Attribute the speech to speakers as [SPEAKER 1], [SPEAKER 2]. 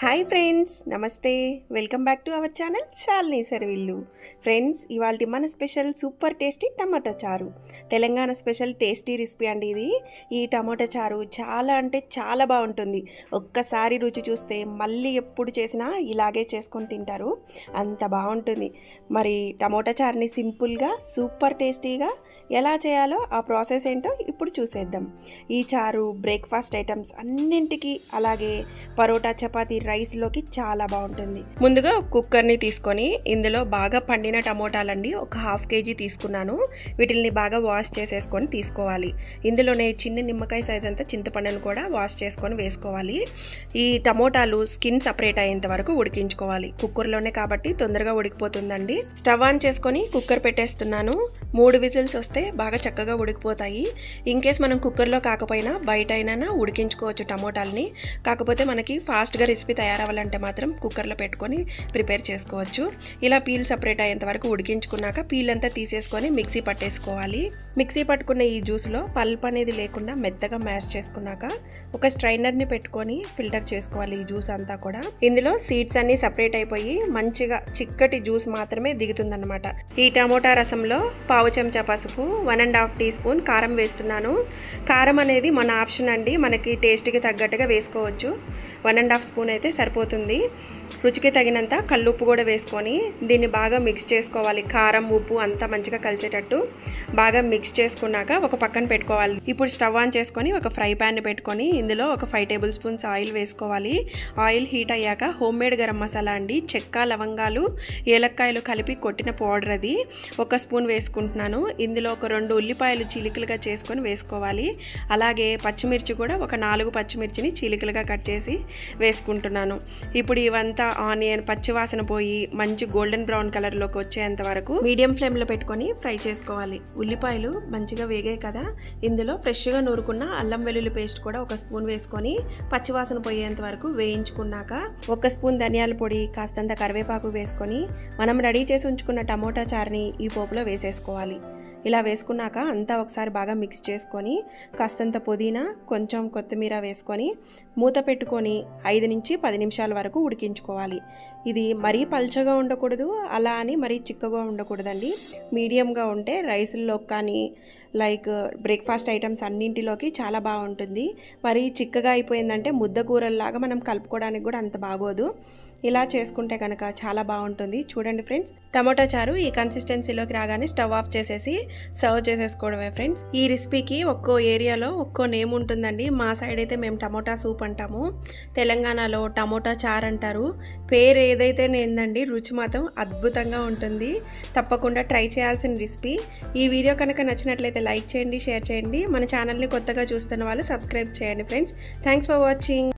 [SPEAKER 1] Hi friends, నమస్తే. Welcome back to our channel Shalini సర్విల్లు. Friends, ఇవాళ మన స్పెషల్ సూపర్ టేస్టీ టమాటా చారు, తెలంగాణ స్పెషల్ టేస్టీ రెసిపీ అండి ఇది. ఈ టమాటా చారు చాలా అంటే చాలా బాగుంటుంది. ఒక్కసారి రుచి చూస్తే మళ్ళీ ఎప్పుడు చేసినా ఇలాగే చేసుకొని తింటారు, అంత బాగుంటుంది. మరి టమాటా చారుని సింపుల్గా సూపర్ టేస్టీగా ఎలా చేయాలో ఆ ప్రాసెస్ ఏంటో ఇప్పుడు చూసేద్దాం. ఈ చారు బ్రేక్ఫాస్ట్ ఐటమ్స్ అన్నింటికి, అలాగే పరోటా, చపాతీ, రైస్లోకి చాలా బాగుంటుంది. ముందుగా కుక్కర్ని తీసుకొని ఇందులో బాగా పండిన టమోటాలండి ఒక 1/2 kg తీసుకున్నాను. వీటిని బాగా వాష్ చేసేసుకొని తీసుకోవాలి. ఇందులోనే చిన్న నిమ్మకాయ సైజ్ అంతా చింతపండును కూడా వాష్ చేసుకొని వేసుకోవాలి. ఈ టమోటాలు స్కిన్ సపరేట్ అయ్యేంత వరకు ఉడికించుకోవాలి. కుక్కర్లోనే కాబట్టి తొందరగా ఉడికిపోతుందండి. స్టవ్ ఆన్ చేసుకొని కుక్కర్ పెట్టేస్తున్నాను. 3 విజిల్స్ వస్తే బాగా చక్కగా ఉడికిపోతాయి. ఇన్కేస్ మనం కుక్కర్లో కాకపోయినా బయట అయినా ఉడికించుకోవచ్చు టమోటాలని. కాకపోతే మనకి ఫాస్ట్గా రెసిపీ తయారవ్వాలంటే మాత్రం కుక్కర్లో పెట్టుకొని ప్రిపేర్ చేసుకోవచ్చు. ఇలా పీల్ సపరేట్ అయ్యేంత వరకు ఉడికించుకున్నాక పీల్ అంతా తీసేసుకొని మిక్సీ పట్టేసుకోవాలి. మిక్సీ పట్టుకున్న ఈ జ్యూస్లో పల్ప్ అనేది లేకుండా మెత్తగా మ్యాష్ చేసుకున్నాక ఒక స్ట్రైనర్ని పెట్టుకొని ఫిల్టర్ చేసుకోవాలి ఈ జ్యూస్ అంతా కూడా. ఇందులో సీడ్స్ అన్ని సపరేట్ అయిపోయి మంచిగా చిక్కటి జ్యూస్ మాత్రమే దిగుతుందన్నమాట. ఈ టమోటా రసంలో 1/2 చెంచా పసుపు, 1.5 టీ స్పూన్ కారం వేస్తున్నాను. కారం అనేది మన ఆప్షన్ అండి, మనకి టేస్ట్కి తగ్గట్టుగా వేసుకోవచ్చు. 1.5 స్పూన్ అయితే సరిపోతుంది. రుచికి తగినంత కల్లుప్పు కూడా వేసుకొని దీన్ని బాగా మిక్స్ చేసుకోవాలి. కారం, ఉప్పు అంతా మంచిగా కలిసేటట్టు బాగా మిక్స్ చేసుకున్నాక ఒక పక్కన పెట్టుకోవాలి. ఇప్పుడు స్టవ్ ఆన్ చేసుకొని ఒక ఫ్రై ప్యాన్ పెట్టుకొని ఇందులో ఒక 5 టేబుల్ స్పూన్స్ ఆయిల్ వేసుకోవాలి. ఆయిల్ హీట్ అయ్యాక హోమ్ మేడ్ గరం మసాలా అండి, చెక్క, లవంగాలు, ఏలక్కాయలు కలిపి కొట్టిన పౌడర్ అది 1 స్పూన్ వేసుకుంటున్నాను. ఇందులో ఒక 2 ఉల్లిపాయలు చీలికలుగా చేసుకొని వేసుకోవాలి. అలాగే పచ్చిమిర్చి కూడా ఒక 4 పచ్చిమిర్చిని చీలికలుగా కట్ చేసి వేసుకుంటున్నాను. ఇప్పుడు ఇవంతా ఆనియన్ పచ్చివాసన పోయి మంచి గోల్డెన్ బ్రౌన్ కలర్లోకి వచ్చేంత వరకు మీడియం ఫ్లేమ్లో పెట్టుకొని ఫ్రై చేసుకోవాలి. ఉల్లిపాయలు మంచిగా వేగాయి కదా, ఇందులో ఫ్రెష్గా నూరుకున్న అల్లం వెల్లుల్లి పేస్ట్ కూడా 1 స్పూన్ వేసుకొని పచ్చివాసన పోయేంత వరకు వేయించుకున్నాక 1 స్పూన్ ధనియాల పొడి, కాస్తంత కరివేపాకు వేసుకొని మనం రెడీ చేసి ఉంచుకున్న టమోటా చారుని ఈ పోపులో వేసేసుకోవాలి. ఇలా వేసుకున్నాక అంతా ఒకసారి బాగా మిక్స్ చేసుకొని కాస్తంత పుదీనా, కొంచెం కొత్తిమీర వేసుకొని మూత పెట్టుకొని 5 నుంచి 10 నిమిషాల వరకు ఉడికించుకోవాలి. ఇది మరీ పల్చగా ఉండకూడదు, అలా అని మరీ చిక్కగా ఉండకూడదండి. మీడియంగా ఉంటే రైస్లో కానీ లైక్ బ్రేక్ఫాస్ట్ ఐటమ్స్ అన్నింటిలోకి చాలా బాగుంటుంది. మరీ చిక్కగా అయిపోయిందంటే ముద్ద కూరల్లాగా మనం కలుపుకోవడానికి కూడా అంత బాగోదు. ఇలా చేసుకుంటే కనుక చాలా బాగుంటుంది. చూడండి ఫ్రెండ్స్, టమాటా చారు ఈ కన్సిస్టెన్సీలోకి రాగానే స్టవ్ ఆఫ్ చేసేసి సర్వ్ చేసేసుకోవడమే ఫ్రెండ్స్. ఈ రెసిపీకి ఒక్కో ఏరియాలో ఒక్కో నేమ్ ఉంటుందండి. మా సైడ్ అయితే మేము టమోటా సూప్ అంటాము, తెలంగాణలో టమోటా చారు అంటారు. పేరు ఏదైతే నేందండి, రుచి మాత్రం అద్భుతంగా ఉంటుంది. తప్పకుండా ట్రై చేయాల్సిన రెసిపీ. ఈ వీడియో కనుక నచ్చినట్లయితే లైక్ చేయండి, షేర్ చేయండి. మన ఛానల్ని కొత్తగా చూస్తున్న వాళ్ళు సబ్స్క్రైబ్ చేయండి ఫ్రెండ్స్. Thanks for watching.